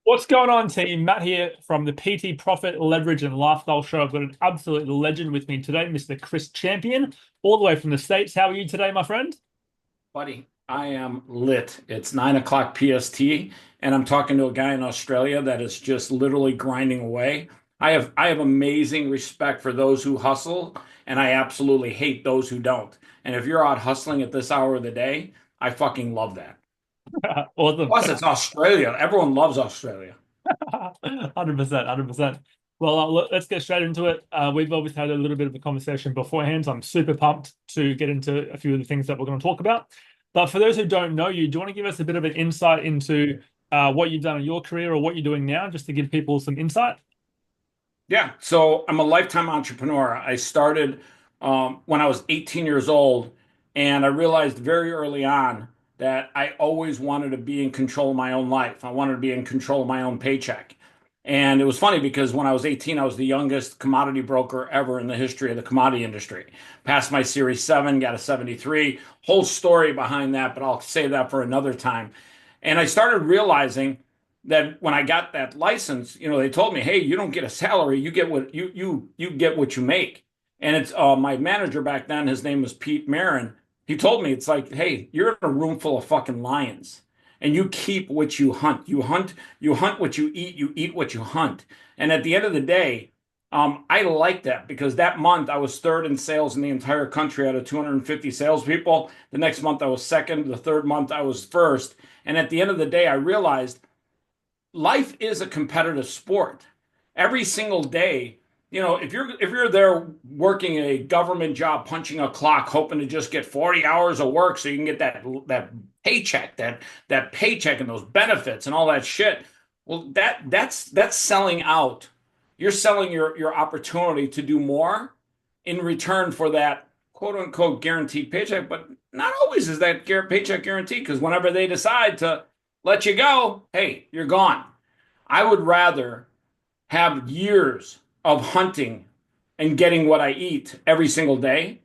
What's going on, team? Matt here from the PT Profit Leverage and Lifestyle Show. I've got an absolute legend with me today, Mr. Chris Champion, all the way from the States. How are you today, my friend? Buddy, I am lit. It's 9 o'clock PST, and I'm talking to a guy in Australia that is just literally grinding away. I have amazing respect for those who hustle, and I absolutely hate those who don't. And if you're out hustling at this hour of the day, I fucking love that. Awesome. Plus, it's Australia. Everyone loves Australia. 100%, 100%. Well, let's get straight into it. We've obviously had a little bit of a conversation beforehand, so I'm super pumped to get into a few of the things that we're going to talk about. But for those who don't know you, do you want to give us a bit of an insight into what you've done in your career or what you're doing now, just to give people some insight? Yeah, so I'm a lifetime entrepreneur. I started when I was 18 years old, and I realized very early on that I always wanted to be in control of my own life. I wanted to be in control of my own paycheck. And it was funny because when I was 18, I was the youngest commodity broker ever in the history of the commodity industry. Passed my Series 7, got a 73. Whole story behind that, but I'll save that for another time. And I started realizing that when I got that license, they told me, "Hey, you don't get a salary. You get what you get what you make." And it's my manager back then. His name was Pete Marin. He told me it's like, "Hey, you're in a room full of fucking lions, and you keep what you hunt. You hunt what you eat. You eat what you hunt." And at the end of the day, I like that because that month I was third in sales in the entire country out of 250 salespeople. The next month I was second. The third month I was first. And at the end of the day, I realized life is a competitive sport. Every single day, if you're there working a government job, punching a clock, hoping to just get 40 hours of work so you can get that paycheck, that paycheck and those benefits and all that shit. Well, that's selling out. You're selling your opportunity to do more in return for that quote unquote guaranteed paycheck, but not always is that paycheck guaranteed because whenever they decide to let you go, hey, you're gone. I would rather have years of hunting and getting what I eat every single day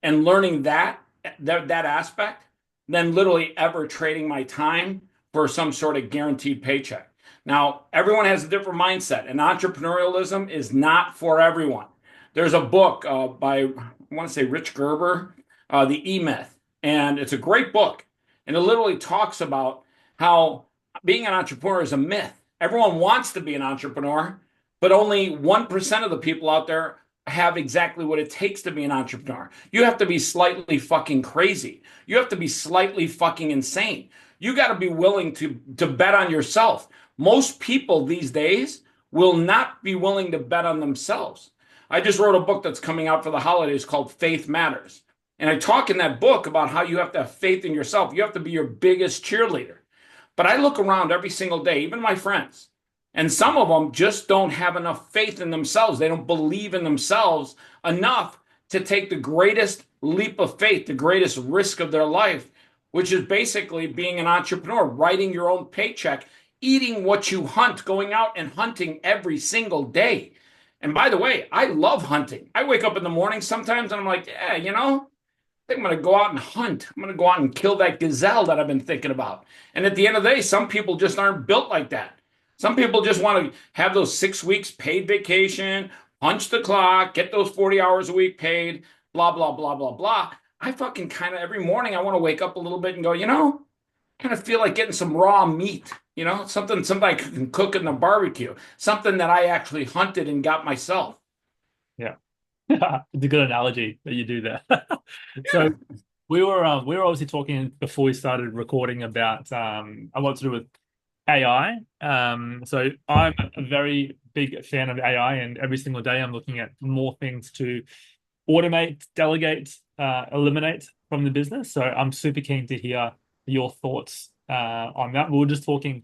and learning that aspect than literally ever trading my time for some sort of guaranteed paycheck. Now, everyone has a different mindset, and entrepreneurialism is not for everyone. There's a book by, I want to say, Rich Gerber, The E Myth, and it's a great book. And it literally talks about how being an entrepreneur is a myth. Everyone wants to be an entrepreneur, but only 1% of the people out there have exactly what it takes to be an entrepreneur. You have to be slightly fucking crazy. You have to be slightly fucking insane. You got to be willing to bet on yourself. Most people these days will not be willing to bet on themselves. I just wrote a book that's coming out for the holidays called Faith Matters. And I talk in that book about how you have to have faith in yourself. You have to be your biggest cheerleader. But I look around every single day, even my friends, and some of them just don't have enough faith in themselves. They don't believe in themselves enough to take the greatest leap of faith, the greatest risk of their life, which is basically being an entrepreneur, writing your own paycheck, eating what you hunt, going out and hunting every single day. And by the way, I love hunting. I wake up in the morning sometimes and I'm like, yeah, I think I'm going to go out and hunt. I'm going to go out and kill that gazelle that I've been thinking about. And at the end of the day, some people just aren't built like that. Some people just want to have those 6 weeks paid vacation, punch the clock, get those 40 hours a week paid, blah, blah, blah, blah, blah. I fucking kind of every morning I want to wake up a little bit and go, kind of feel like getting some raw meat, something somebody can cook in the barbecue, something that I actually hunted and got myself. Yeah. It's a good analogy that you do there. So Yeah. we were obviously talking before we started recording about a lot to do with AI. So I'm a very big fan of AI, and every single day I'm looking at more things to automate, delegate, eliminate from the business. So I'm super keen to hear your thoughts on that. We were just talking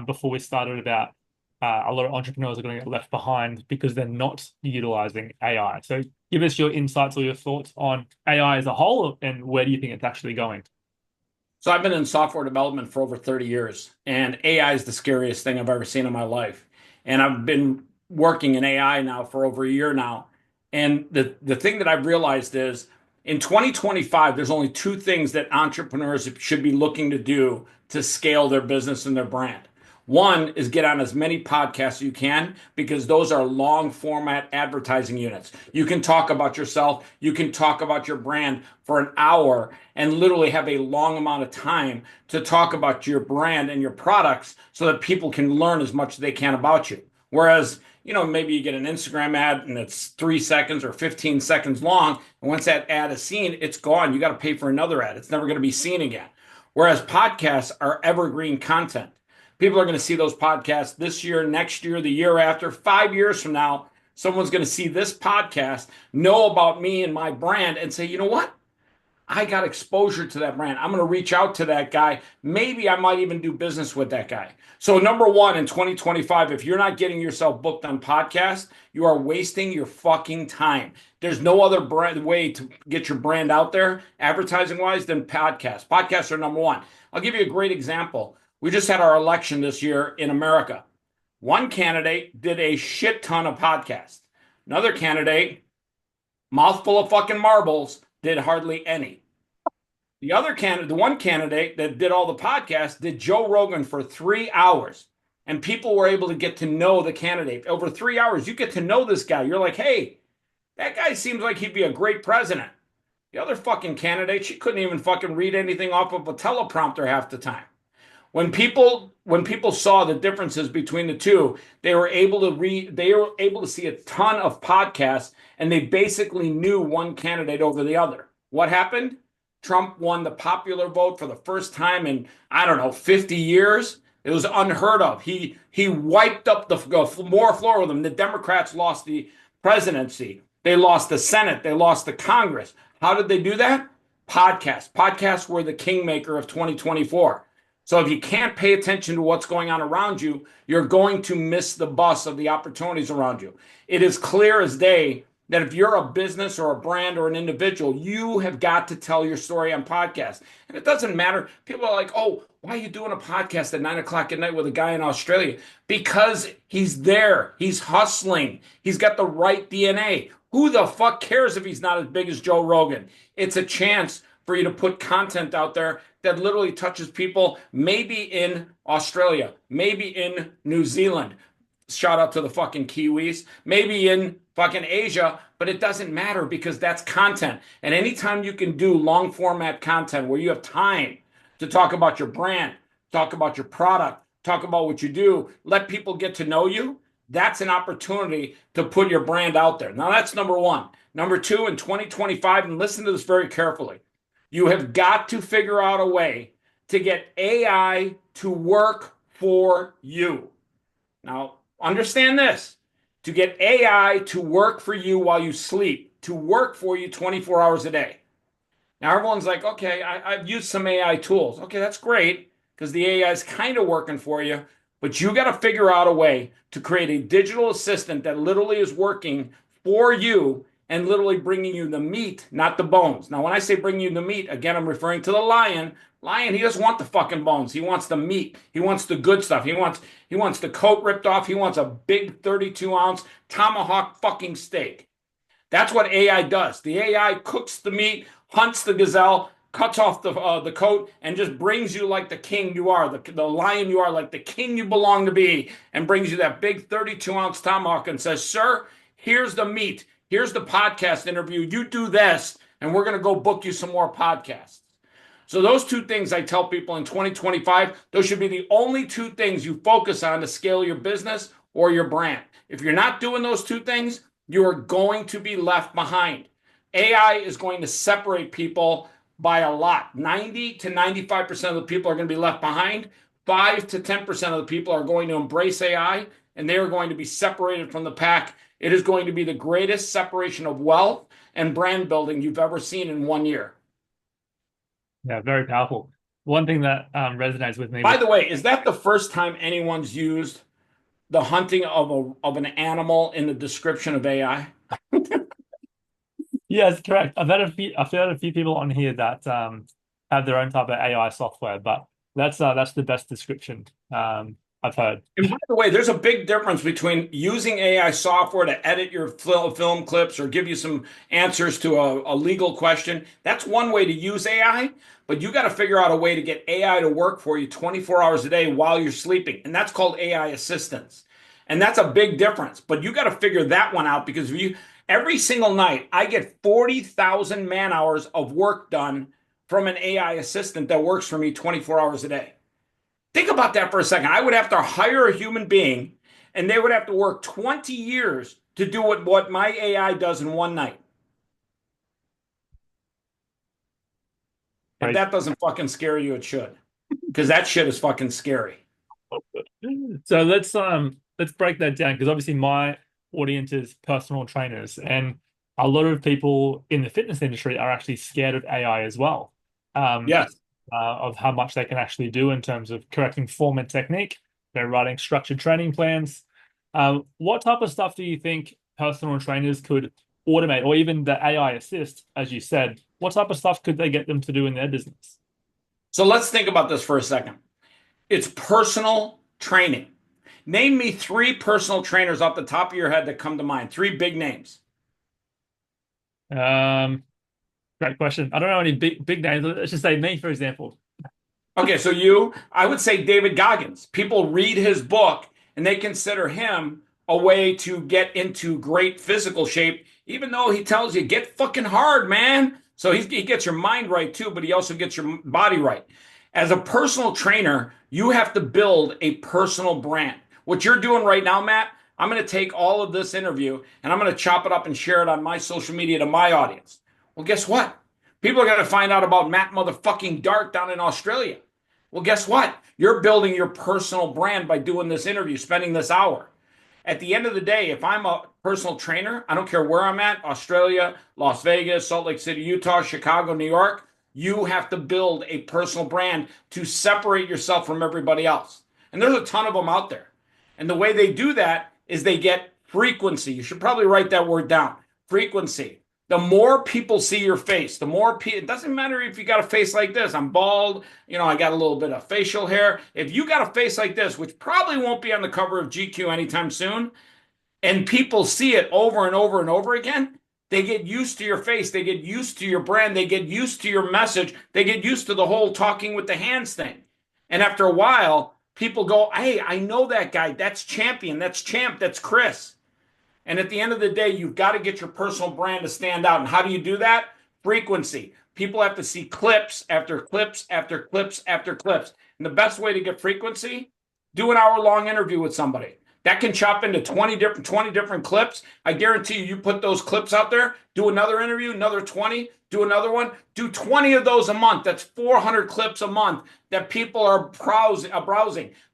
before we started about a lot of entrepreneurs are going to get left behind because they're not utilizing AI. So give us your insights or your thoughts on AI as a whole, and where do you think it's actually going? So I've been in software development for over 30 years, and AI is the scariest thing I've ever seen in my life. And I've been working in AI now for over a year now. And the thing that I've realized is in 2025, there's only two things that entrepreneurs should be looking to do to scale their business and their brand. One is get on as many podcasts as you can because those are long format advertising units. You can talk about yourself, you can talk about your brand for an hour and literally have a long amount of time to talk about your brand and your products so that people can learn as much as they can about you. Whereas, maybe you get an Instagram ad and it's 3 seconds or 15 seconds long. And once that ad is seen, it's gone. You got to pay for another ad. It's never going to be seen again. Whereas podcasts are evergreen content. People are going to see those podcasts this year, next year, the year after, 5 years from now. Someone's going to see this podcast, know about me and my brand, and say, you know what? I got exposure to that brand. I'm going to reach out to that guy. Maybe I might even do business with that guy. So number one in 2025, if you're not getting yourself booked on podcasts, you are wasting your fucking time. There's no other way to get your brand out there advertising wise than podcasts. Podcasts are number one. I'll give you a great example. We just had our election this year in America. One candidate did a shit ton of podcasts. Another candidate, mouthful of fucking marbles, did hardly any. The one candidate that did all the podcasts did Joe Rogan for 3 hours. And people were able to get to know the candidate. Over 3 hours, you get to know this guy. You're like, hey, that guy seems like he'd be a great president. The other fucking candidate, she couldn't even fucking read anything off of a teleprompter half the time. When people saw the differences between the two, they were able to see a ton of podcasts, and they basically knew one candidate over the other. What happened? Trump won the popular vote for the first time in, I don't know, 50 years. It was unheard of. He wiped up the floor with them. The Democrats lost the presidency. They lost the Senate. They lost the Congress. How did they do that? Podcasts. Podcasts were the kingmaker of 2024. So if you can't pay attention to what's going on around you, you're going to miss the bus of the opportunities around you. It is clear as day that if you're a business or a brand or an individual, you have got to tell your story on podcasts. And it doesn't matter. People are like, oh, why are you doing a podcast at 9 o'clock at night with a guy in Australia? Because he's there. He's hustling. He's got the right DNA. Who the fuck cares if he's not as big as Joe Rogan? It's a chance for you to put content out there that literally touches people, maybe in Australia, maybe in New Zealand. Shout out to the fucking Kiwis, maybe in fucking Asia, but it doesn't matter because that's content. And anytime you can do long format content where you have time to talk about your brand, talk about your product, talk about what you do, let people get to know you, that's an opportunity to put your brand out there. Now, that's number one. Number two, in 2025, and listen to this very carefully, you have got to figure out a way to get AI to work for you. Now, understand this. To get AI to work for you while you sleep, to work for you 24 hours a day. Now, everyone's like, okay, I've used some AI tools. Okay, that's great because the AI is kind of working for you, but you got to figure out a way to create a digital assistant that literally is working for you and literally bringing you the meat, not the bones. Now, when I say bringing you the meat, again, I'm referring to the lion. Lion, he doesn't want the fucking bones. He wants the meat. He wants the good stuff. He wants the coat ripped off. He wants a big 32-ounce tomahawk fucking steak. That's what AI does. The AI cooks the meat, hunts the gazelle, cuts off the coat, and just brings you like the king you are, the lion you are, like the king you belong to be, and brings you that big 32-ounce tomahawk and says, sir, here's the meat. Here's the podcast interview. You do this, and we're going to go book you some more podcasts. So those two things I tell people in 2025, those should be the only two things you focus on to scale your business or your brand. If you're not doing those two things, you are going to be left behind. AI is going to separate people by a lot. 90 to 95% of the people are going to be left behind. 5 to 10% of the people are going to embrace AI, and they are going to be separated from the pack. It is going to be the greatest separation of wealth and brand building you've ever seen in 1 year. Yeah, very powerful. One thing that resonates with me. By the way, is that the first time anyone's used the hunting of an animal in the description of AI? Yes, correct. I've heard a few people on here that have their own type of AI software, but that's the best description. I've heard. And by the way, there's a big difference between using AI software to edit your film clips or give you some answers to a legal question. That's one way to use AI, but you got to figure out a way to get AI to work for you 24 hours a day while you're sleeping. And that's called AI assistance. And that's a big difference. But you got to figure that one out because if you every single night I get 40,000 man hours of work done from an AI assistant that works for me 24 hours a day. Think about that for a second. I would have to hire a human being and they would have to work 20 years to do what my AI does in one night. If Right. that doesn't fucking scare you, it should. Because that shit is fucking scary. So let's break that down because obviously my audience is personal trainers, and a lot of people in the fitness industry are actually scared of AI as well. Um, Yes. of how much they can actually do in terms of correcting form and technique. They're writing structured training plans. What type of stuff do you think personal trainers could automate, or even the AI assist, as you said? What type of stuff could they get them to do in their business? So let's think about this for a second. It's personal training. Name me three personal trainers off the top of your head that come to mind. Three big names. Um, Great question. I don't know any big names. Let's just say me, for example. Okay, so I would say David Goggins. People read his book and they consider him a way to get into great physical shape, even though he tells you, get fucking hard, man. So he gets your mind right too, but he also gets your body right. As a personal trainer, you have to build a personal brand. What you're doing right now, Matt, I'm going to take all of this interview and I'm going to chop it up and share it on my social media to my audience. Well, guess what? People are going to find out about Matt motherfucking Dart down in Australia. Well, guess what? You're building your personal brand by doing this interview, spending this hour. At the end of the day, if I'm a personal trainer, I don't care where I'm at, Australia, Las Vegas, Salt Lake City, Utah, Chicago, New York, you have to build a personal brand to separate yourself from everybody else. And there's a ton of them out there. And the way they do that is they get frequency. You should probably write that word down. Frequency. The more people see your face, the more it doesn't matter if you got a face like this. I'm bald, I got a little bit of facial hair. If you got a face like this, which probably won't be on the cover of GQ anytime soon, and people see it over and over and over again, they get used to your face, they get used to your brand, they get used to your message, they get used to the whole talking with the hands thing. And after a while, people go, hey, I know that guy. That's champion, that's champ, that's Chris. And at the end of the day, you've got to get your personal brand to stand out. And how do you do that? Frequency. People have to see clips after clips after clips after clips. And the best way to get frequency, do an hour-long interview with somebody. That can chop into 20 different clips. I guarantee you put those clips out there, do another interview, another 20, do another one, do 20 of those a month. That's 400 clips a month that people are browsing.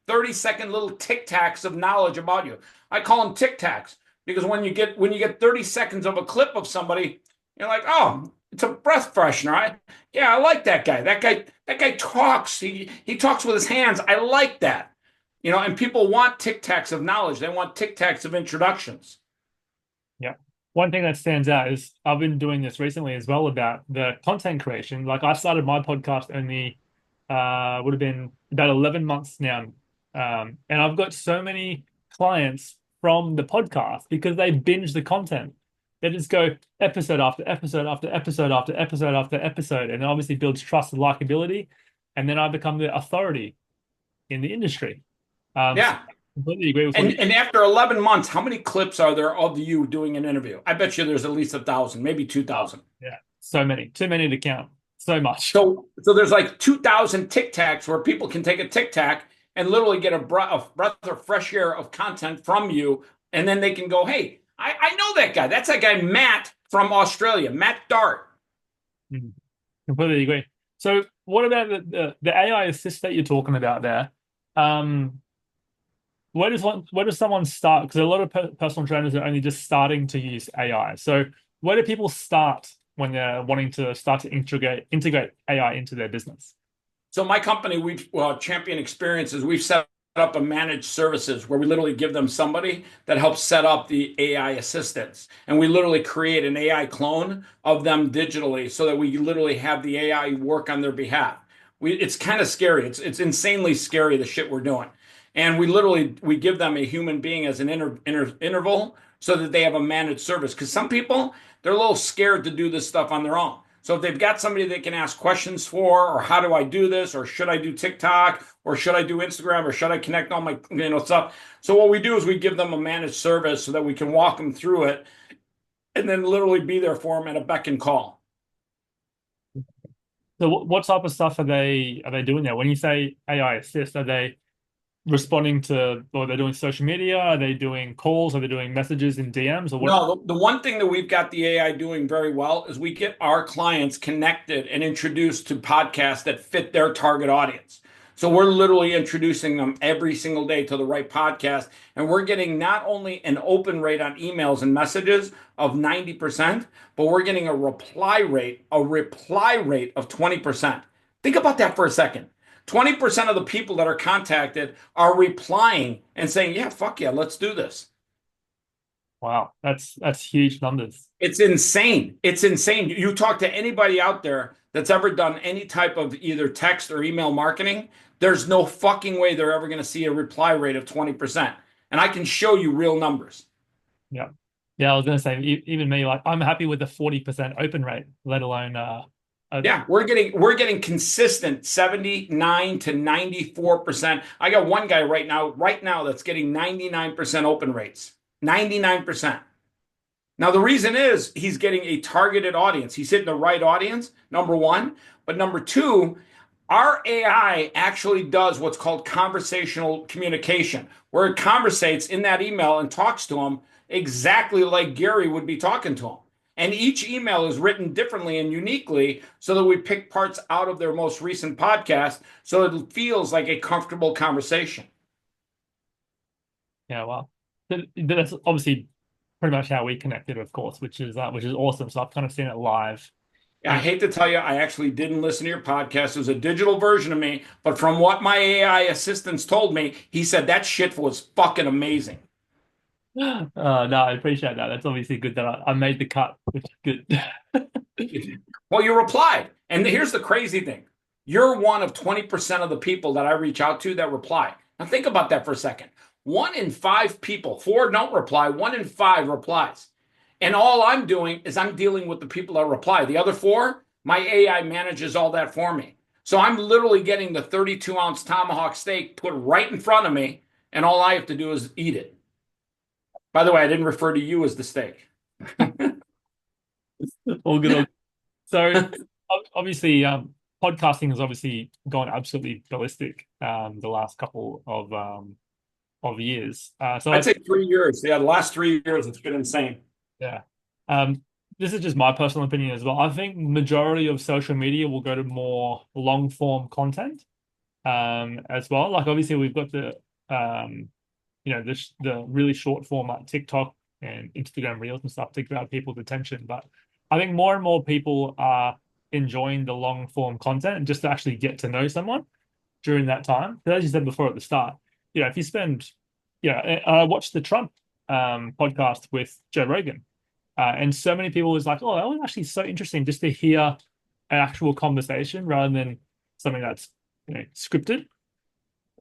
30-second little tic-tacs of knowledge about you. I call them tic-tacs. Because when you get 30 seconds of a clip of somebody, you're like, oh, it's a breath freshener. I like that guy. That guy talks. He talks with his hands. I like that. And people want tic tacs of knowledge. They want tic tacs of introductions. Yeah. One thing that stands out is I've been doing this recently as well about the content creation. Like I started my podcast only would have been about 11 months now. And I've got so many clients from the podcast because they binge the content. They just go episode after episode after episode after episode after episode, and it obviously builds trust and likability. And then I become the authority in the industry. So Yeah. I completely agree with what And you. and after 11 months, how many clips are there of you doing an interview? I bet you there's at least 1,000, maybe 2,000. Yeah, so many, too many to count. So much. So there's like 2,000 tic tacs where people can take a tic tac and literally get a breath of fresh air of content from you. And then they can go, hey, I know that guy. That's that guy, Matt from Australia, Matt Dart. Mhm. Completely agree. So what about the AI assist that you're talking about there? Um, where does someone start? Because a lot of personal trainers are only just starting to use AI. So where do people start when they're wanting to start to integrate AI into their business? So my company, Champion Experiences, we've set up a managed services where we literally give them somebody that helps set up the AI assistants. And we literally create an AI clone of them digitally so that we literally have the AI work on their behalf. It's kind of scary. It's insanely scary, the shit we're doing. And we give them a human being as an interval so that they have a managed service. Because some people, they're a little scared to do this stuff on their own. So if they've got somebody they can ask questions for, or how do I do this, or should I do TikTok, or should I do Instagram, or should I connect all my stuff? So what we do is we give them a managed service so that we can walk them through it, and then literally be there for them at a beck and call. So what type of stuff are they doing there? When you say AI assist, are they responding to, or they're doing social media? Are they doing calls? Are they doing messages in DMs or what? No, the one thing that we've got the AI doing very well is we get our clients connected and introduced to podcasts that fit their target audience. So we're literally introducing them every single day to the right podcast. And we're getting not only an open rate on emails and messages of 90%, but we're getting a reply rate of 20%. Think about that for a second. 20% of the people that are contacted are replying and saying, yeah, fuck yeah, let's do this. Wow, that's huge numbers. It's insane. It's insane. You talk to anybody out there that's ever done any type of either text or email marketing, there's no fucking way they're ever going to see a reply rate of 20%. And I can show you real numbers. Yeah. Yeah, I was gonna say even me, like I'm happy with the 40% open rate, let alone Yeah, we're getting consistent 79 to 94%. I got one guy right now that's getting 99% open rates. 99%. Now, the reason is he's getting a targeted audience. He's hitting the right audience, number one. But number two, our AI actually does what's called conversational communication, where it conversates in that email and talks to him exactly like Gary would be talking to him. And each email is written differently and uniquely so that we pick parts out of their most recent podcast so it feels like a comfortable conversation. yeah, well, that's obviously pretty much how we connected, of course, which is awesome. So I've kind of seen it live. I hate to tell you, I actually didn't listen to your podcast. It was a digital version of me, but from what my AI assistants told me, he said that shit was fucking amazing. No, I appreciate that. That's obviously good that I made the cut, which is good. Well, you replied. And here's the crazy thing. You're one of 20% of the people that I reach out to that reply. Now think about that for a second. 1 in 5 people, 4 don't reply, 1 in 5 replies. And all I'm doing is I'm dealing with the people that reply. The other 4, my AI manages all that for me. So I'm literally getting the 32-ounce tomahawk steak put right in front of me, and all I have to do is eat it. By the way, I didn't refer to you as the steak. All good. So obviously, podcasting has obviously gone absolutely ballistic the last couple of years. So I'd say 3 years. Yeah, the last 3 years, it's been insane. yeah. This is just my personal opinion as well. I think majority of social media will go to more long form content as well. Like obviously we've got the really short form like TikTok and Instagram Reels and stuff to grab people's attention. But I think more and more people are enjoying the long form content and just to actually get to know someone during that time. Because as you said before at the start, if you spend, I watched the Trump podcast with Joe Rogan. And so many people was like, oh, that was actually so interesting just to hear an actual conversation rather than something that's scripted.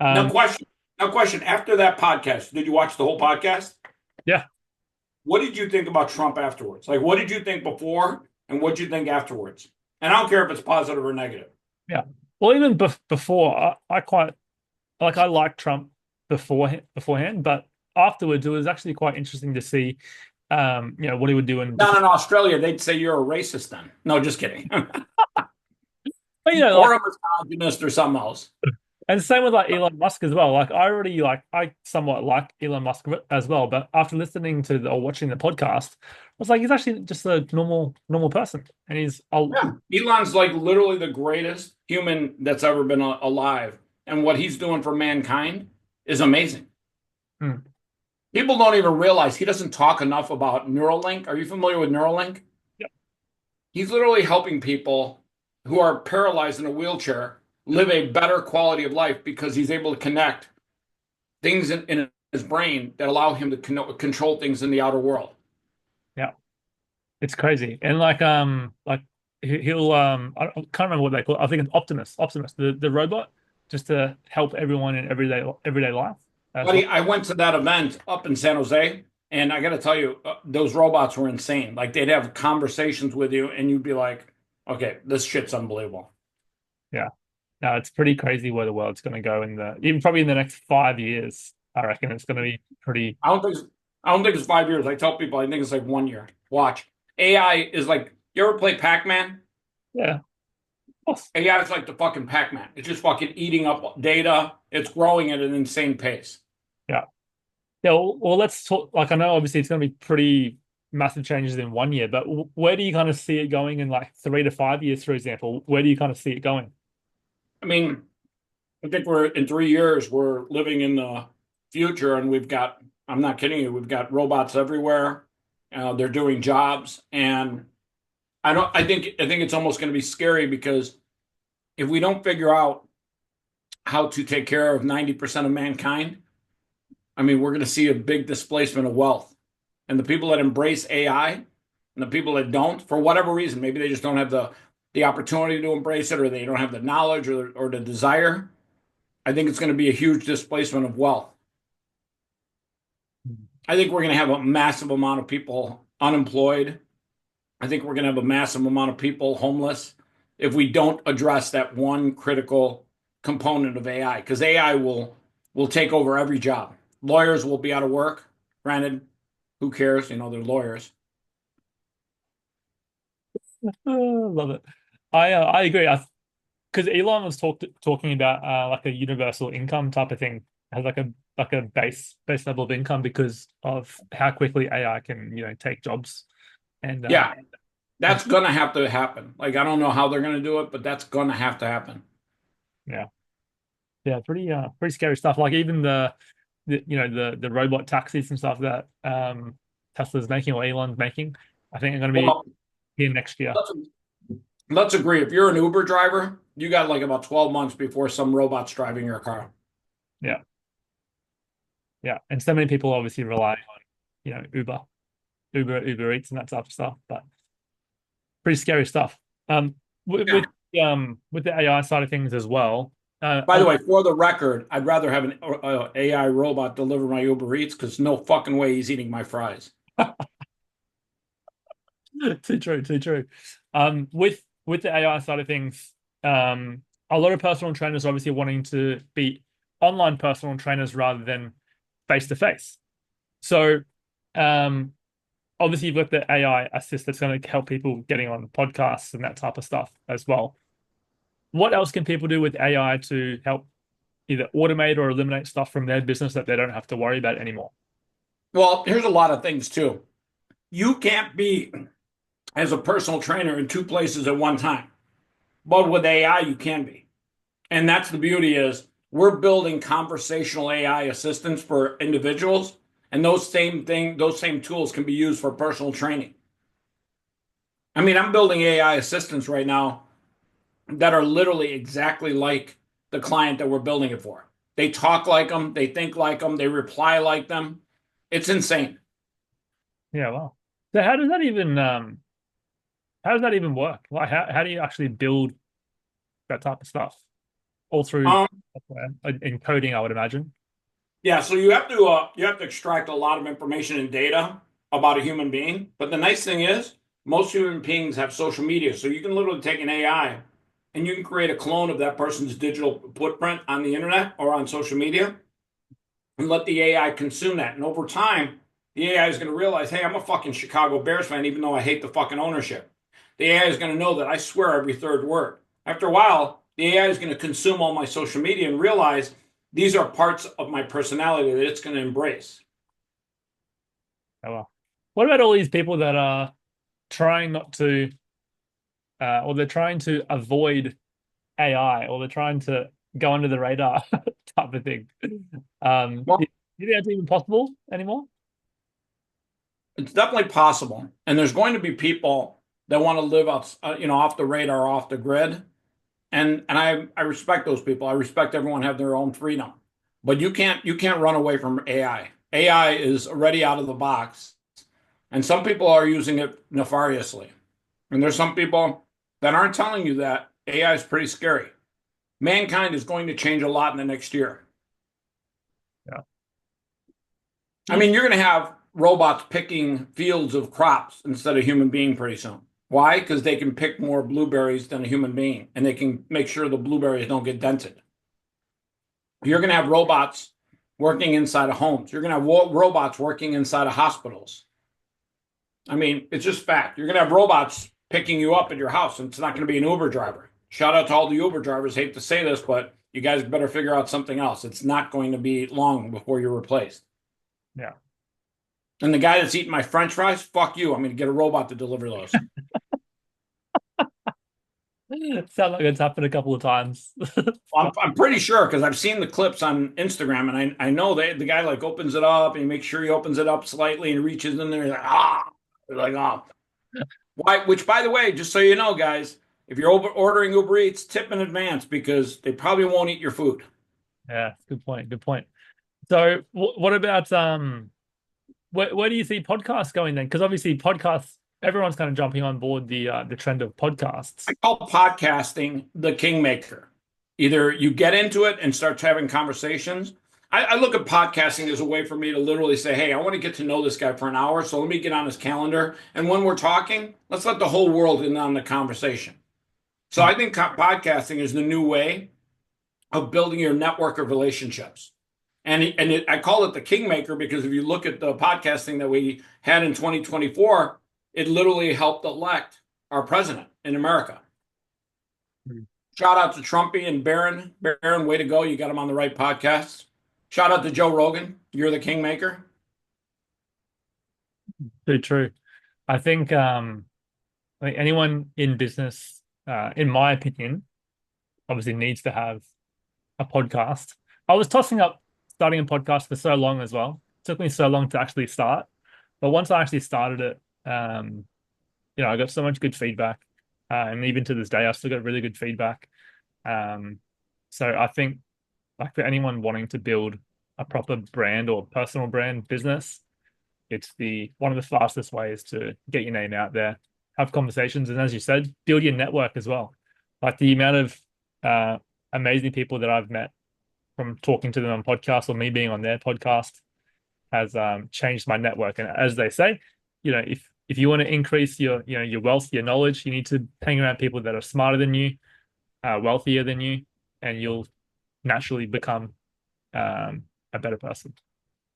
No question. No question. After that podcast, did you watch the whole podcast? Yeah. What did you think about Trump afterwards? Like, what did you think before and what did you think afterwards? And I don't care if it's positive or negative. Yeah. Well, even before, I quite like I liked Trump beforehand, but afterwards it was actually quite interesting to see what he would do in Down in Australia, they'd say you're a racist then. No, just kidding. but Or a misogynist or something else. And same with like Elon Musk as well. Like I somewhat like Elon Musk as well, but after listening to or watching the podcast, I was like, he's actually just a normal person, and yeah. Elon's like literally the greatest human that's ever been alive, and what he's doing for mankind is amazing. Hmm. People don't even realize he doesn't talk enough about Neuralink. Are you familiar with Neuralink? Yep. He's literally helping people who are paralyzed in a wheelchair live a better quality of life because he's able to connect things in his brain that allow him to control things in the outer world. Yeah, it's crazy. And like he'll I can't remember what they call it. I think it's Optimus, the robot, just to help everyone in everyday life. as well. Buddy, I went to that event up in San Jose, and I got to tell you, those robots were insane. Like they'd have conversations with you, and you'd be like, "Okay, this shit's unbelievable." Yeah. No, it's pretty crazy where the world's going to go in the even probably in the next 5 years. I reckon it's going to be pretty. I don't think it's, I don't think it's 5 years. I tell people I think it's like 1 year. Watch. AI is like, you ever play Pac-Man? Yeah. Awesome. AI is like the fucking Pac-Man. It's just fucking eating up data. It's growing at an insane pace. Yeah. Yeah. Well, let's talk. Like, I know obviously it's going to be pretty massive changes in 1 year, but where do you kind of see it going in like 3 to 5 years, for example? Where do you kind of see it going? I mean, I think we're in 3 years, we're living in the future, and we've got, I'm not kidding you, we've got robots everywhere. They're doing jobs, and I think it's almost going to be scary because if we don't figure out how to take care of 90% of mankind, I mean, we're going to see a big displacement of wealth. And the people that embrace AI and the people that don't, for whatever reason, maybe they just don't have the opportunity to embrace it, or they don't have the knowledge or the desire. I think it's going to be a huge displacement of wealth. I think we're going to have a massive amount of people unemployed. I think we're going to have a massive amount of people homeless if we don't address that one critical component of AI, because AI will take over every job. Lawyers will be out of work. Granted, who cares? You know, they're lawyers. Love it. I agree. Because Elon was talking about like a universal income type of thing, as like a base level of income because of how quickly AI can take jobs and Yeah, and that's going to have to happen. Like, I don't know how they're going to do it, but that's going to have to happen. yeah, yeah, pretty scary stuff. Like even the robot taxis and stuff that Tesla's making or Elon's making, I think are going to be Well, here next year. let's, let's agree. If you're an Uber driver, you got like about 12 months before some robot's driving your car. Yeah, yeah, and so many people obviously rely on Uber Eats and that type of stuff, but pretty scary stuff. Yeah. With the AI side of things as well. By the way, for the record, I'd rather have an AI robot deliver my Uber Eats because no fucking way he's eating my fries. Too true, too true. With the AI side of things, a lot of personal trainers obviously wanting to be online personal trainers rather than face to face. So, um, obviously you've got the AI assist that's going to help people getting on podcasts and that type of stuff as well. What else can people do with AI to help either automate or eliminate stuff from their business that they don't have to worry about anymore? Well, here's a lot of things too. You can't be as a personal trainer in two places at one time, but with AI, you can be. And that's the beauty is we're building conversational AI assistants for individuals, and those same tools can be used for personal training. I mean, I'm building AI assistants right now that are literally exactly like the client that we're building it for. They talk like them, they think like them, they reply like them. It's insane. Yeah, well. So how does that even work? Like how do you actually build that type of stuff? All through Um, software in coding, I would imagine. yeah, so you have to extract a lot of information and data about a human being. But the nice thing is most human beings have social media, so you can literally take an AI and you can create a clone of that person's digital footprint on the internet or on social media and let the AI consume that. And over time, the AI is going to realize, hey, I'm a fucking Chicago Bears fan, even though I hate the fucking ownership. The AI is going to know that I swear every third word. After a while, the AI is going to consume all my social media and realize these are parts of my personality that it's going to embrace. Oh, well. What about all these people that are trying not to, or they're trying to avoid AI, or they're trying to go under the radar type of thing? Do Well, you think that's even possible anymore? it's definitely possible, and there's going to be people that want to live out, off the radar, off the grid, and I respect those people. I respect everyone have their own freedom, but you can't run away from AI. AI is already out of the box, and some people are using it nefariously, and there's some people that aren't telling you that AI is pretty scary. Mankind is going to change a lot in the next year. Yeah. I mean, you're going to have robots picking fields of crops instead of human being pretty soon. Why? Because they can pick more blueberries than a human being, and they can make sure the blueberries don't get dented. You're going to have robots working inside of homes. You're going to have robots working inside of hospitals. I mean, it's just fact. You're going to have robots picking you up at your house, and it's not going to be an Uber driver. Shout out to all the Uber drivers. Hate to say this, but you guys better figure out something else. It's not going to be long before you're replaced. Yeah. And the guy that's eating my French fries, fuck you. I'm going to get a robot to deliver those. Sounds like it's happened a couple of times. I'm pretty sure because I've seen the clips on Instagram, and I know the guy like opens it up and he makes sure he opens it up slightly and reaches in there. He's like, ah, they're like, oh. Why? Which, by the way, just so you know, guys, if you're ordering Uber Eats, tip in advance because they probably won't eat your food. Yeah, good point. Good point. So, what about where do you see podcasts going then? Because obviously, podcasts, everyone's kind of jumping on board the trend of podcasts. I call podcasting the kingmaker. Either you get into it and start having conversations. I look at podcasting as a way for me to literally say, hey, I want to get to know this guy for an hour, so let me get on his calendar. And when we're talking, let's let the whole world in on the conversation. So I think podcasting is the new way of building your network of relationships. I call it the kingmaker because if you look at the podcasting that we had in 2024, it literally helped elect our president in America. Mm. Shout out to Trumpy and Barron. Barron, way to go. You got him on the right podcast. Shout out to Joe Rogan. You're the kingmaker. Too true. I think anyone in business, in my opinion, obviously needs to have a podcast. I was tossing up starting a podcast for so long as well. It took me so long to actually start. But once I actually started it, I got so much good feedback. And even to this day, I still get really good feedback. So I think like for anyone wanting to build a proper brand or personal brand business, it's one of the fastest ways to get your name out there, have conversations, and as you said, build your network as well. Like the amount of amazing people that I've met from talking to them on podcasts or me being on their podcast has changed my network. And as they say, if you want to increase your wealth, your knowledge, you need to hang around people that are smarter than you, wealthier than you, and you'll naturally become a better person.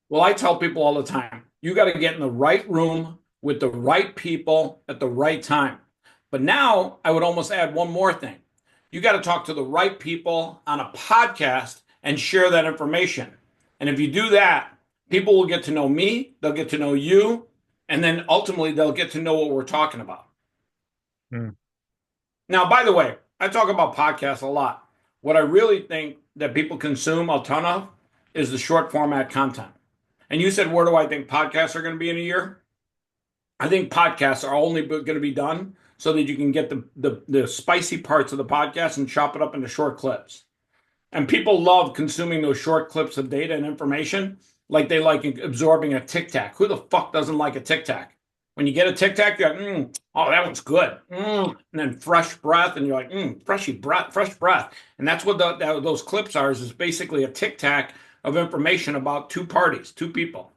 Well, I tell people all the time, you got to get in the right room with the right people at the right time. But now I would almost add one more thing. You got to talk to the right people on a podcast and share that information. And if you do that, people will get to know me, they'll get to know you, and then ultimately they'll get to know what we're talking about. Mm. Now, by the way, I talk about podcasts a lot. What I really think that people consume a ton of is the short format content. And you said, where do I think podcasts are going to be in a year? I think podcasts are only going to be done so that you can get the spicy parts of the podcast and chop it up into short clips. And people love consuming those short clips of data and information like they like absorbing a Tic Tac. Who the fuck doesn't like a Tic Tac? When you get a Tic Tac, you're like, oh, that one's good. And then fresh breath, and you're like, fresh breath. And that's what those clips are, is basically a Tic Tac of information about two parties, two people.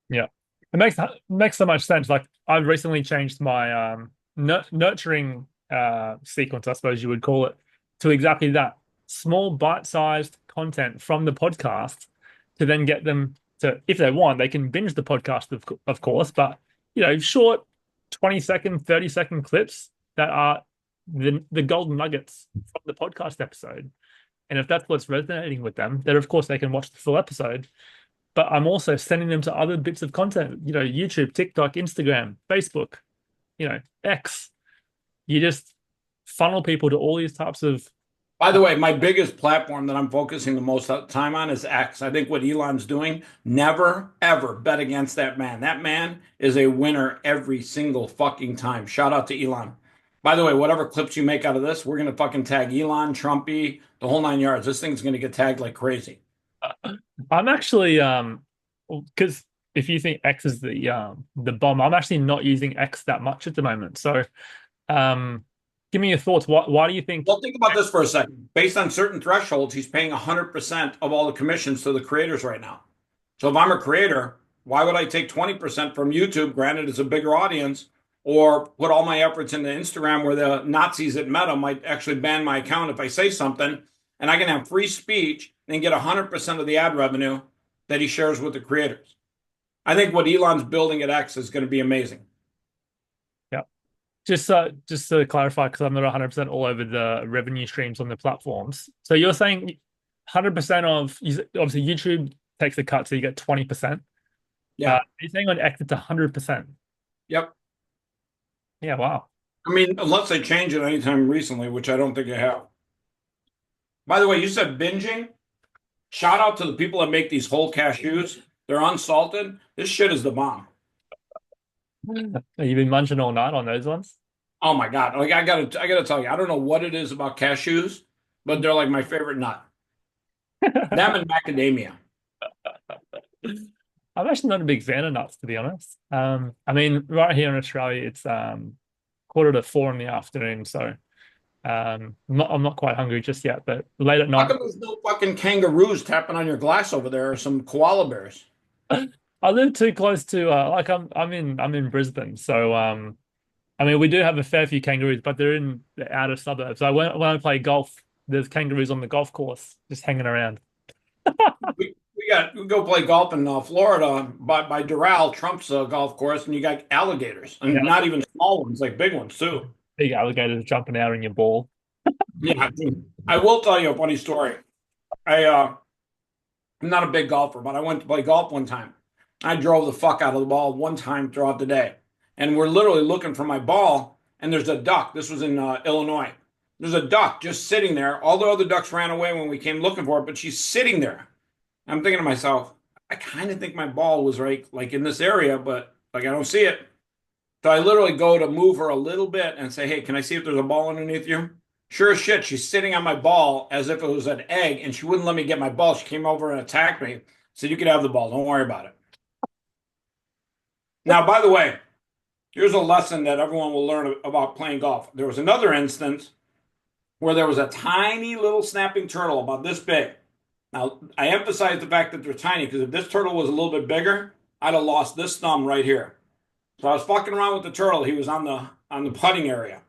Yeah, it makes so much sense. Like I've recently changed my nurturing sequence, I suppose you would call it, to exactly that. Small bite-sized content from the podcast to then get them to, if they want, they can binge the podcast, of course, but short 20-second, 30-second clips that are the golden nuggets from the podcast episode. And if that's what's resonating with them, then of course they can watch the full episode. But I'm also sending them to other bits of content, YouTube, TikTok, Instagram, Facebook, X. You just funnel people to all these types of. By the way, my biggest platform that I'm focusing the most time on is X. I think what Elon's doing, never, ever bet against that man. That man is a winner every single fucking time. Shout out to Elon. By the way, whatever clips you make out of this, we're going to fucking tag Elon, Trumpy, the whole 9 yards. This thing's going to get tagged like crazy. I'm actually, because if you think X is the bomb, I'm actually not using X that much at the moment. So, give me your thoughts. Why do you think? Well, think about this for a second. Based on certain thresholds, he's paying 100% of all the commissions to the creators right now. So if I'm a creator, why would I take 20% from YouTube, granted it's a bigger audience, or put all my efforts into Instagram where the Nazis at Meta might actually ban my account if I say something, and I can have free speech and get 100% of the ad revenue that he shares with the creators. I think what Elon's building at X is going to be amazing. Yeah. Just to clarify, because I'm not 100% all over the revenue streams on the platforms. So you're saying 100% of, obviously YouTube takes a cut, so you get 20%. Yeah. You're saying on X it's 100%. Yep. Yeah, wow. I mean, unless they change it anytime recently, which I don't think they have. By the way, you said binging. Shout out to the people that make these whole cashews. They're unsalted. This shit is the bomb. You've been munching all night on those ones? Oh my God. Like I gotta tell you, I don't know what it is about cashews, but they're like my favorite nut. Them and macadamia. I'm actually not a big fan of nuts, to be honest. I mean, right here in Australia, it's quarter to 4 in the afternoon, so I'm not quite hungry just yet. But late at How night, come there's no fucking kangaroos tapping on your glass over there or some koala bears? I live too close to like I'm in Brisbane, so I mean we do have a fair few kangaroos, but they're in the outer suburbs. So when I play golf, there's kangaroos on the golf course just hanging around. We go play golf in Florida by Doral, Trump's golf course, and you got alligators, and Yeah, not even small ones, like big ones too. big alligators jumping out in your ball. Yeah, I will tell you a funny story. I'm not a big golfer, but I went to play golf one time. I drove the fuck out of the ball one time throughout the day, and we're literally looking for my ball, and there's a duck. This was in Illinois. There's a duck just sitting there. All the other ducks ran away when we came looking for it, but she's sitting there. I'm thinking to myself, I kind of think my ball was right, like in this area, but like I don't see it. So I literally go to move her a little bit and say, "Hey, can I see if there's a ball underneath you?" Sure as shit, she's sitting on my ball as if it was an egg, and she wouldn't let me get my ball. She came over and attacked me. Said, "You can have the ball. Don't worry about it." Now, by the way, here's a lesson that everyone will learn about playing golf. There was another instance where there was a tiny little snapping turtle about this big. Now, I emphasize the fact that they're tiny because if this turtle was a little bit bigger, I'd have lost this thumb right here. So I was fucking around with the turtle. He was on the putting area.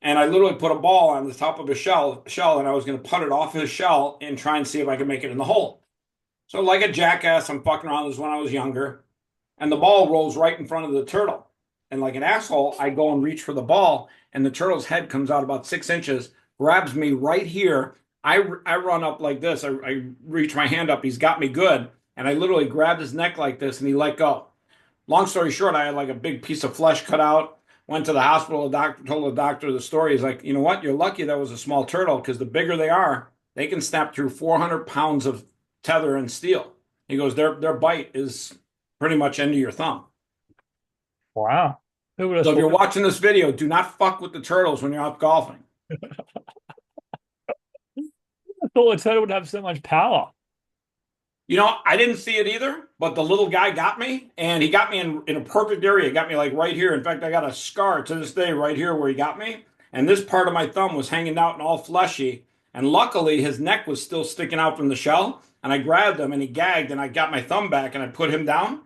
And I literally put a ball on the top of his shell, and I was going to putt it off his shell and try and see if I could make it in the hole. So like a jackass, I'm fucking around. This is when I was younger. And the ball rolls right in front of the turtle. And like an asshole, I go and reach for the ball, and the turtle's head comes out about 6 inches, grabs me right here. I run up like this. I reach my hand up. He's got me good. And I literally grabbed his neck like this, and he let go. Long story short, I had like a big piece of flesh cut out. Went to the hospital. The doctor told the doctor the story. He's like, you know what? You're lucky that was a small turtle because the bigger they are, they can snap through 400 pounds of tether and steel. He goes, their bite is pretty much into your thumb. Wow. Who would have So if you're thought? watching this video, do not fuck with the turtles when you're out golfing. I thought a turtle would have so much power. You know, I didn't see it either, but the little guy got me, and he got me in a perfect area. He got me like right here. In fact, I got a scar to this day right here where he got me. And this part of my thumb was hanging out and all fleshy. And luckily, his neck was still sticking out from the shell. And I grabbed him and he gagged, and I got my thumb back and I put him down.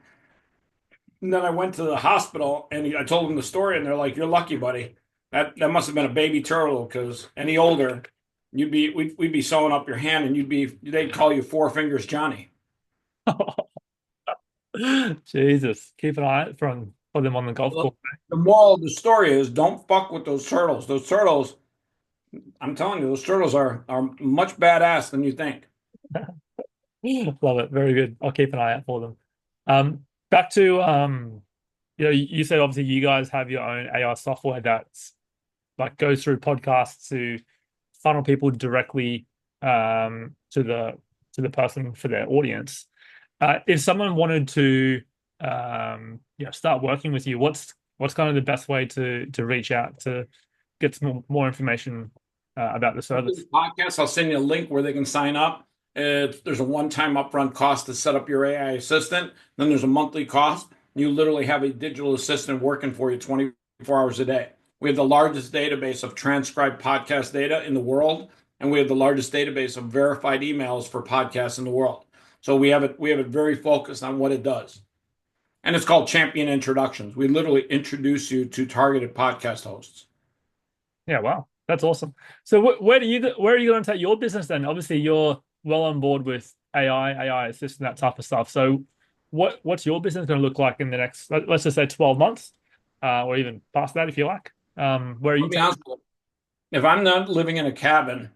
And then I went to the hospital and I told them the story, and they're like, "You're lucky, buddy. That must have been a baby turtle because any older, we'd be sewing up your hand, and they'd call you Four Fingers Johnny." Jesus, keep an eye out for them on the golf Well, course. the moral of the story is don't fuck with those turtles. Those turtles, I'm telling you, those turtles are much badass than you think. Love it. Very good. I'll keep an eye out for them. Back to you said obviously you guys have your own AI software that's like goes through podcasts to funnel people directly to the person for their audience. If someone wanted to start working with you, what's kind of the best way to reach out to get some more information about the After service? this podcast, I'll send you a link where they can sign up. There's a one-time upfront cost to set up your AI assistant. Then there's a monthly cost. You literally have a digital assistant working for you 24 hours a day. We have the largest database of transcribed podcast data in the world, and we have the largest database of verified emails for podcasts in the world. So we have it very focused on what it does. And it's called Champion Introductions. We literally introduce you to targeted podcast hosts. Yeah, wow, that's awesome. So where are you going to take your business then? Obviously, you're well on board with AI assist, and that type of stuff. So what's your business going to look like in the next, let's just say 12 months, or even past that if you like? Where are you Let me taking? honest with you. If I'm not living in a cabin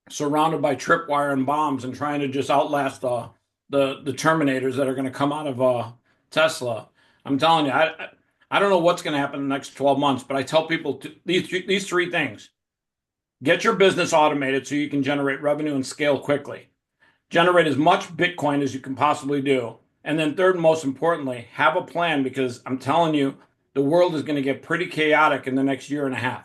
surrounded by tripwire and bombs and trying to just outlast the Terminators that are going to come out of Tesla, I'm telling you, I don't know what's going to happen in the next 12 months, but I tell people these three things. Get your business automated so you can generate revenue and scale quickly. Generate as much Bitcoin as you can possibly do. And then third and most importantly, have a plan because I'm telling you, the world is going to get pretty chaotic in the next year and a half.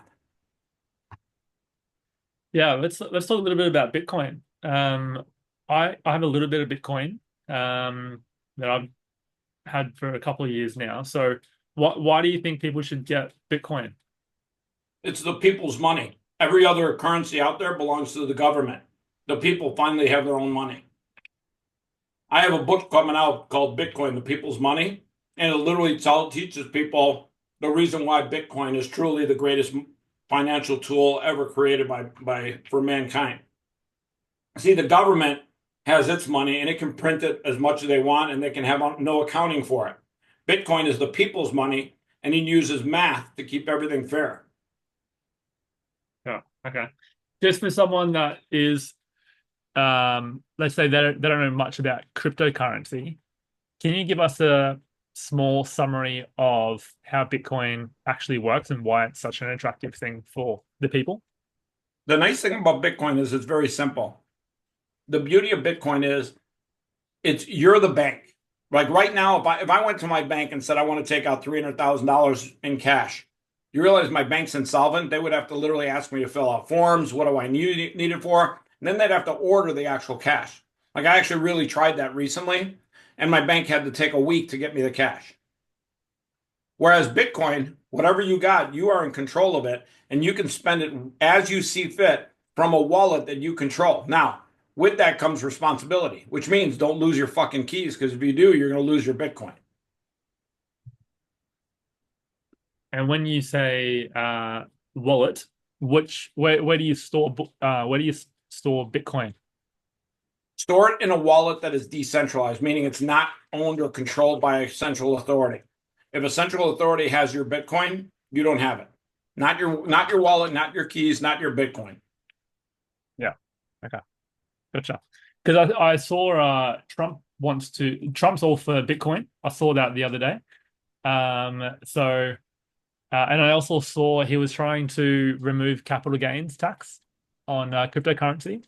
Yeah, let's talk a little bit about Bitcoin. I have a little bit of Bitcoin that I've had for a couple of years now. So why do you think people should get Bitcoin? It's the people's money. Every other currency out there belongs to the government. The people finally have their own money. I have a book coming out called Bitcoin, the People's Money, and it literally teaches people the reason why Bitcoin is truly the greatest financial tool ever created by for mankind. See, the government has its money and it can print it as much as they want and they can have no accounting for it. Bitcoin is the people's money and it uses math to keep everything fair. Yeah, okay. Just for someone that is, let's say they don't know much about cryptocurrency, can you give us a small summary of how Bitcoin actually works and why it's such an attractive thing for the people? The nice thing about Bitcoin is it's very simple. The beauty of Bitcoin is it's you're the bank. Like right now, if I went to my bank and said I want to take out $300,000 in cash, you realize my bank's insolvent. They would have to literally ask me to fill out forms. What do I need it for? And then they'd have to order the actual cash. Like I actually really tried that recently, and my bank had to take a week to get me the cash. Whereas Bitcoin, whatever you got, you are in control of it, and you can spend it as you see fit from a wallet that you control. Now, with that comes responsibility, which means don't lose your fucking keys because if you do, you're going to lose your Bitcoin. And when you say wallet, where do you store where do you store Bitcoin? Store it in a wallet that is decentralized, meaning it's not owned or controlled by a central authority. If a central authority has your Bitcoin, you don't have it. Not your wallet, not your keys, not your Bitcoin. Yeah. Okay. Gotcha. Because I saw Trump's all for Bitcoin. I saw that the other day. So and I also saw he was trying to remove capital gains tax on cryptocurrency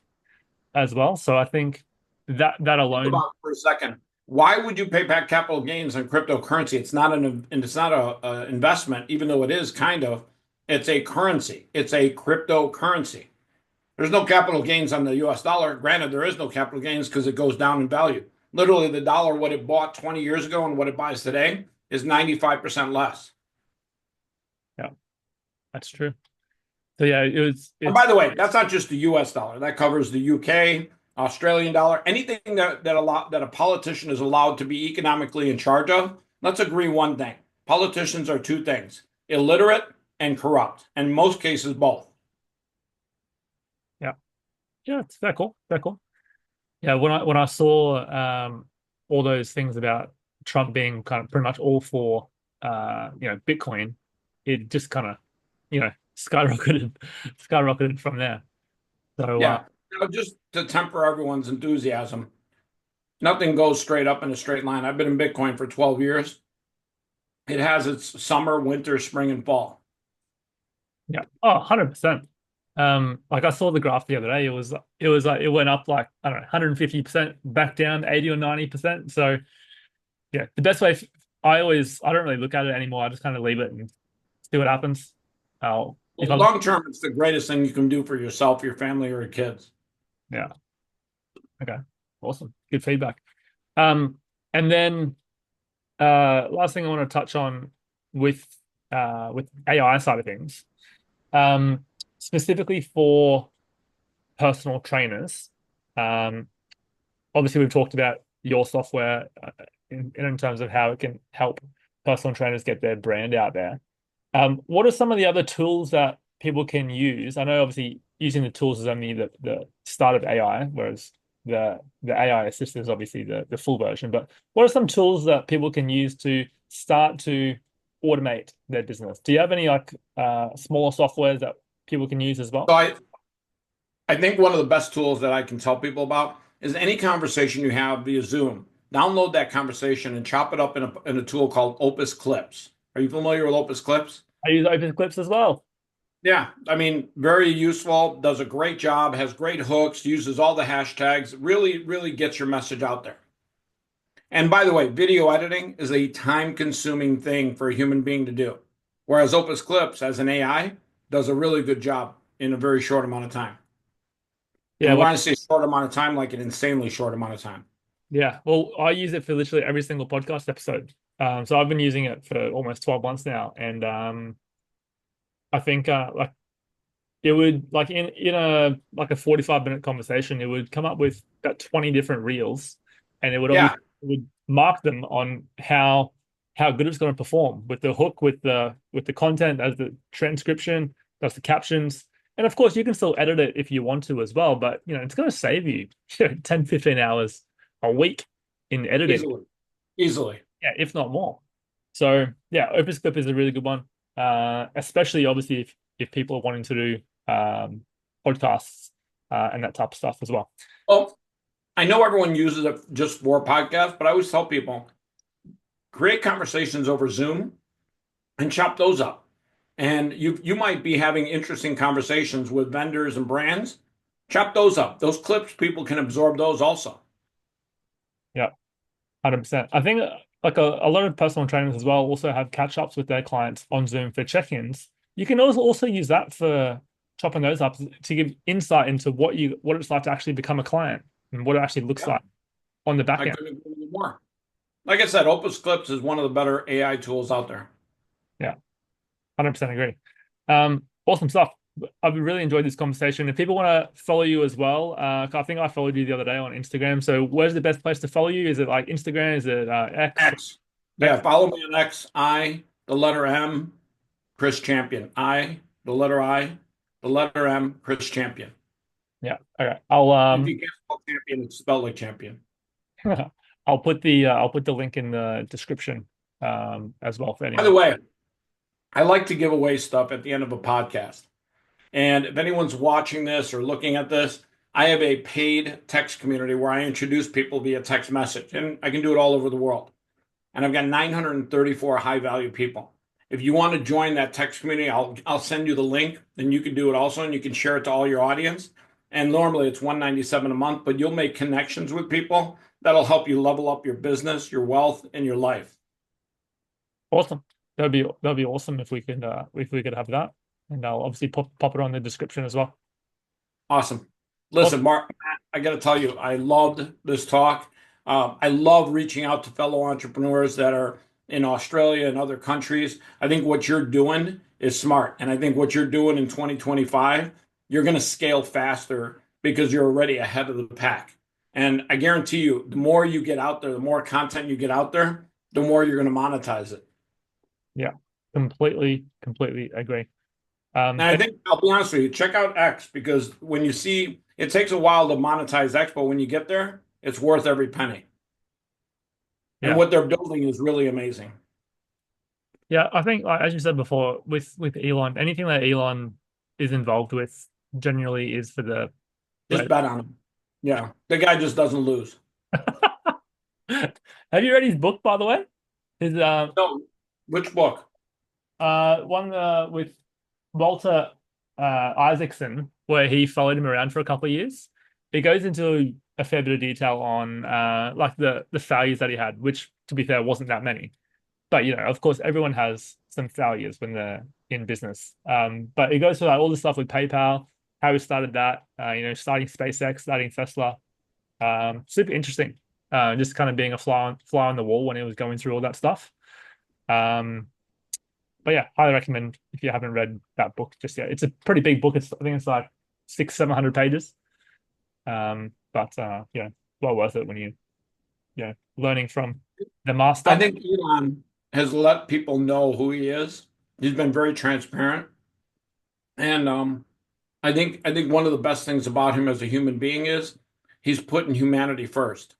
as well. So I think that Think alone, about it for a second. Why would you pay back capital gains on cryptocurrency? It's not a investment, even though it is kind of. It's a currency. It's a cryptocurrency. There's no capital gains on the US dollar. Granted, there is no capital gains because it goes down in value. Literally, the dollar, what it bought 20 years ago and what it buys today is 95% less. yeah, that's true. So yeah, And by it's the way, that's not just the US dollar. That covers the UK, Australian dollar, anything that a politician is allowed to be economically in charge of. Let's agree one thing. Politicians are two things: illiterate and corrupt. In most cases, both. yeah, yeah, it's very cool, very cool. Yeah, when I saw all those things about Trump being kind of pretty much all for Bitcoin, it just kind of skyrocketed skyrocketed from there. So Yeah. Just to temper everyone's enthusiasm, nothing goes straight up in a straight line. I've been in Bitcoin for 12 years. It has its summer, winter, spring, and fall. yeah, oh, 100%. Like I saw the graph the other day. It was like it went up like I don't know 150%, back down 80 or 90%. So yeah, the best way I don't really look at it anymore. I just kind of leave it and see what happens. If Well, I'm long term, it's the greatest thing you can do for yourself, your family, or your kids. Yeah, okay, awesome, good feedback. Um, and then last thing I want to touch on with with AI side of things, um, specifically for personal trainers. Um, obviously we've talked about your software in terms of how it can help personal trainers get their brand out there. What are some of the other tools that people can use? I know obviously using the tools is only the start of AI, whereas the AI assistant is obviously the full version. But what are some tools that people can use to start to automate their business? Do you have any like smaller softwares that people can use as So well? I think one of the best tools that I can tell people about is any conversation you have via Zoom. Download that conversation and chop it up in a tool called Opus Clips. Are you familiar with Opus Clips? I use Open Clips as well. Yeah, I mean, very useful, does a great job, has great hooks, uses all the hashtags, really, really gets your message out there. And by the way, video editing is a time-consuming thing for a human being to do, whereas Opus Clips, as an AI, does a really good job in a very short amount of time. Yeah, And when I say short amount of time, like an insanely short amount of time. yeah. Well, I use it for literally every single podcast episode. So I've been using it for almost 12 months now, and I think like it would like in a like a 45-minute conversation, it would come up with about 20 different reels, and it would Yeah, obviously it would mark them on how good it's going to perform with the hook, with the content as the transcription, that's the captions. And of course, you can still edit it if you want to as well, but it's going to save you 10, 15 hours a week in editing. easily, easily. Yeah, if not more. So yeah, Opus Clip is a really good one. Especially obviously if people are wanting to do podcasts and that type of stuff as well. Well, I know everyone uses it just for podcasts, but I always tell people create conversations over Zoom and chop those up. And you might be having interesting conversations with vendors and brands. Chop those up. Those clips, people can absorb those also. Yeah, 100%. I think like a lot of personal trainers as well also have catch ups with their clients on Zoom for check-ins. You can also use that for chopping those up to give insight into what it's like to actually become a client and what it actually looks Yeah, like on the back I end. couldn't agree with you more. Like I said, Opus Clips is one of the better AI tools out there. Yeah. 100% agree. Awesome stuff. I've really enjoyed this conversation. If people want to follow you as well, I think I followed you the other day on Instagram. So where's the best place to follow you? Is it like Instagram? Is it X? X. Yeah, X? follow me on X. The letter M, Chris Champion. The letter M, Chris Champion. Yeah. Okay. I'll If you can't spell champion, it's spelled like champion. I'll put the link in the description as well for By the anyone. way, I like to give away stuff at the end of a podcast. And if anyone's watching this or looking at this, I have a paid text community where I introduce people via text message, and I can do it all over the world. And I've got 934 high value people. If you want to join that text community, I'll send you the link, and you can do it also, and you can share it to all your audience. And normally it's 197 a month, but you'll make connections with people that'll help you level up your business, your wealth, and your life. Awesome. That'd be awesome if we could have that. And I'll obviously pop it on the description as well. Awesome. Awesome. Listen, Mark, I got to tell you, I loved this talk. I love reaching out to fellow entrepreneurs that are in Australia and other countries. I think what you're doing is smart. And I think what you're doing in 2025, you're going to scale faster because you're already ahead of the pack. And I guarantee you, the more you get out there, the more content you get out there, the more you're going to monetize it. Yeah. Completely agree. And I think I'll be honest with you, check out X because when you see it takes a while to monetize X, but when you get there, it's worth every penny. And yeah. what they're building is really amazing. Yeah, I think like, as you said before, with Elon, anything that Elon is involved with generally is for the Just right. bet on him. Yeah. The guy just doesn't lose. Have you read his book, by the way? His No, which book? one with Walter Isaacson, where he followed him around for a couple of years. It goes into a fair bit of detail on like the failures that he had, which to be fair wasn't that many. But of course, everyone has some failures when they're in business. But it goes through like all the stuff with PayPal, how he started that, starting SpaceX, starting Tesla. Super interesting. Just kind of being a fly on the wall when he was going through all that stuff. Um, but yeah, highly recommend if you haven't read that book just yet. It's a pretty big book. I think it's like 600-700 pages. But well worth it when learning from the I master. think Elon has let people know who he is. He's been very transparent, and I think one of the best things about him as a human being is he's putting humanity first.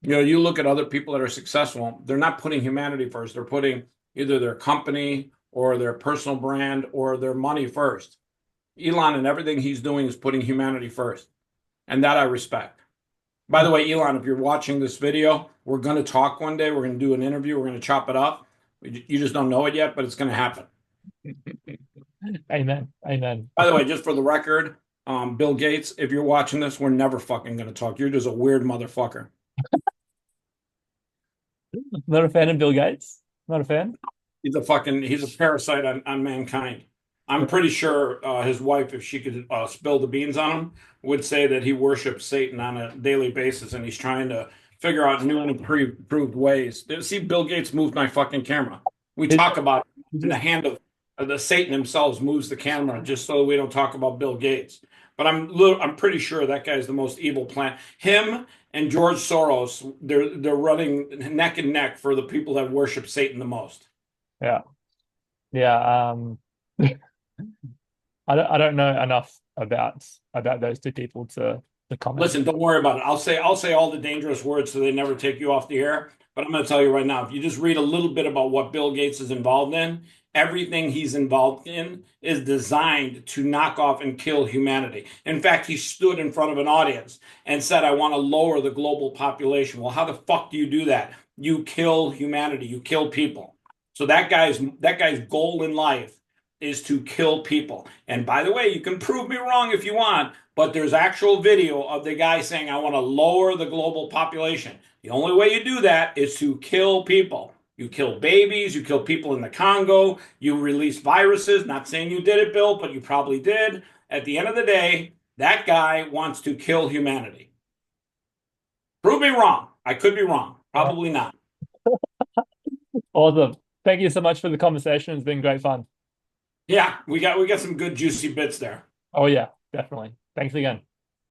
You look at other people that are successful, they're not putting humanity first. They're putting either their company or their personal brand or their money first. Elon and everything he's doing is putting humanity first, and that I respect. By the way, Elon, if you're watching this video, we're going to talk one day. We're going to do an interview. We're going to chop it up. You just don't know it yet, but it's going to happen. Amen. Amen. By the way, just for the record, Bill Gates, if you're watching this, we're never fucking going to talk. You're just a weird motherfucker. Not a fan of Bill Gates. Not a fan. He's a parasite on mankind. I'm pretty sure his wife, if she could spill the beans on him, would say that he worships Satan on a daily basis and he's trying to figure out new and improved ways. See, Bill Gates moved my fucking camera. We It, talk about it it in the just, hand of the Satan himself moves the camera just so we don't talk about Bill Gates. But I'm pretty sure that guy's the most evil plant. Him and George Soros, they're running neck and neck for the people that worship Satan the most. yeah. Yeah. I don't know enough about those two people to comment. Listen, don't worry about it. I'll say all the dangerous words so they never take you off the air. But I'm going to tell you right now, if you just read a little bit about what Bill Gates is involved in, everything he's involved in is designed to knock off and kill humanity. In fact, he stood in front of an audience and said, "I want to lower the global population." Well, how the fuck do you do that? You kill humanity, you kill people. So that guy's goal in life is to kill people. And by the way, you can prove me wrong if you want, but there's actual video of the guy saying, "I want to lower the global population." The only way you do that is to kill people. You kill babies, you kill people in the Congo, you release viruses. Not saying you did it, Bill, but you probably did. At the end of the day, that guy wants to kill humanity. Prove me wrong. I could be wrong. Probably not. Awesome. Thank you so much for the conversation. It's been great fun. Yeah, we got some good juicy bits there. Oh yeah, definitely. Thanks again.